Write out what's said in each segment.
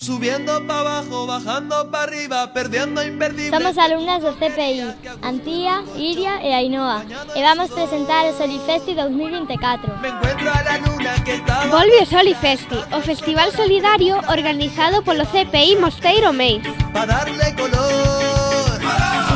Subiendo para abajo, bajando para arriba, perdiendo invertible. Somos alumnas do CPI, Antía, Iria e Ainhoa, e vamos presentar o Solifesti 2024. Me encuentro a la luna que estaba... Volve o Solifesti, o festival solidario organizado polo CPI Mosteiro Meis. Para darle color.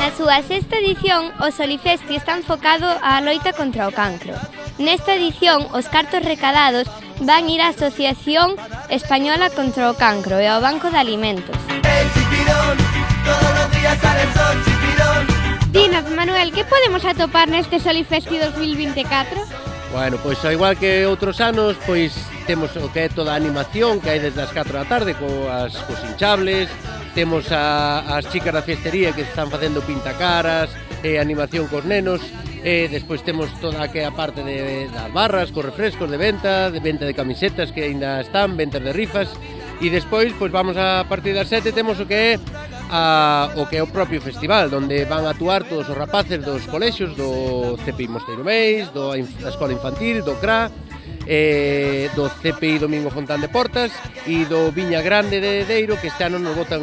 Na súa sexta edición, o Solifesti está enfocado á loita contra o cancro. Nesta edición, os cartos recadados van ir á Asociación Española contra o Cancro e ao Banco de Alimentos. El chipirón, todos los días sale el sol, chipirón. Dinos, Manuel, que podemos atopar neste Solifesti 2024? Bueno, pois ao igual que outros anos, pois temos o que é toda a animación que hai desde as 4 da tarde cos hinchables, temos as chicas da fiestería que están facendo pintacaras, animación cos nenos, despois temos toda a que a parte das barras, cos refrescos de venta de camisetas que aínda están, ventas de rifas, e despois pois vamos a partir das 7 temos o que é o propio festival, onde van a actuar todos os rapaces dos colexios do CPI Mosteiro Meis, da Escola Infantil, do CRA, do CPI Domingo Fontán de Portas e do Viña Grande de Deiro, que este ano nos botan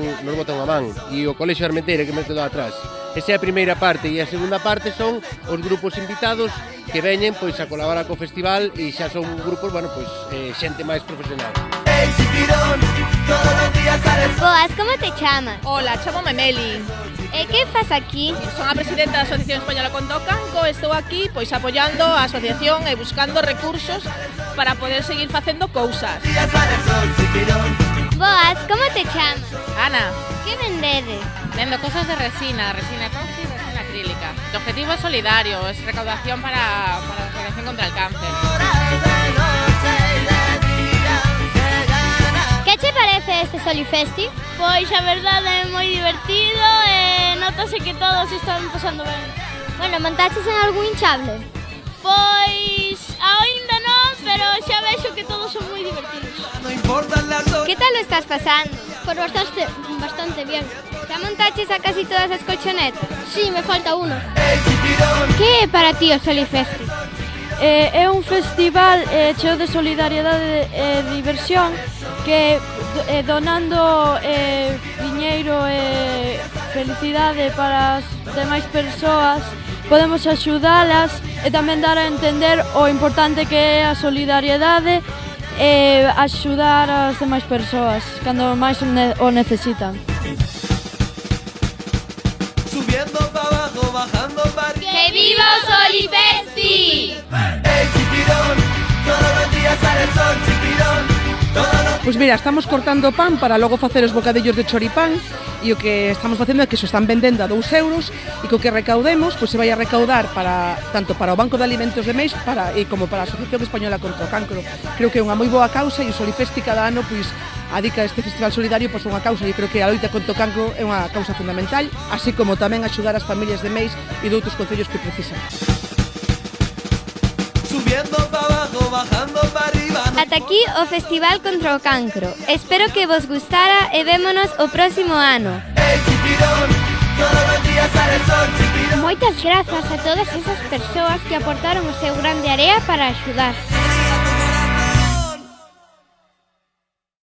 a man, e o Colexio Armenteira que me quedou atrás. Esa é a primeira parte, e a segunda parte son os grupos invitados que veñen pois a colaborar co festival, e xa son grupos, bueno, pois xente máis profesional. El chipirón, todos los días sale el sol. Boas, como te chamas? Hola, chámome Meli. E que faz aquí? Son a presidenta da Asociación Española contra o Cancro. Estou aquí pois apoiando a asociación e buscando recursos para poder seguir facendo cousas. Días sale el sol, chipirón. Boas, como te chamas? Ana, Que vendedes? vendo cosas de resina epoxi y resina acrílica. El objetivo es solidario, es recaudación para la Asociación contra el Cáncer. Que che parece este Solifesti? Pois a verdade é moi divertido e notase que todos están pasando ben. Bueno, montaches en algún hinchable? Pois aínda non, pero xa vexo que todos son moi divertidos. No importan las horas. Que tal lo estás pasando? Por bastante bien. Xa montaches a casi todas as colchonetas? Sí, me falta uno. El chipirón. Que é para ti o Solifesti? É un festival cheo de solidariedade e diversión que donando diñeiro e felicidade para as demais persoas podemos axudalas e tamén dar a entender o importante que é a solidariedade e axudar as demais persoas cando máis o necesitan. Subiendo para abajo, bajando para arriba. ¡Que viva o Solifesti! El chipirón, todos los días sale el sol, chipirón. Todos los... Pois mira, estamos cortando pan para logo facer os bocadillos de choripán, e o que estamos facendo é que se están vendendo a 2 euros, e co que recaudemos pois se vai a recaudar tanto para o Banco de Alimentos de Meis e como para a Asociación Española contra o Cancro. Creo que é unha moi boa causa, e o Solifesti cada ano pois adica este festival solidario pois unha causa, e creo que a loita contra o cancro é unha causa fundamental, así como tamén axudar as familias de Meis e de outros concellos que precisan. Subiendo para abajo, bajando para arriba. Ata aquí o Festival contra o Cancro. Espero que vos gustara e vémonos o próximo ano. El chipirón, todos los días sale el sol, chipirón. Moitas grazas a todas esas persoas que aportaron o seu grande area para axudar.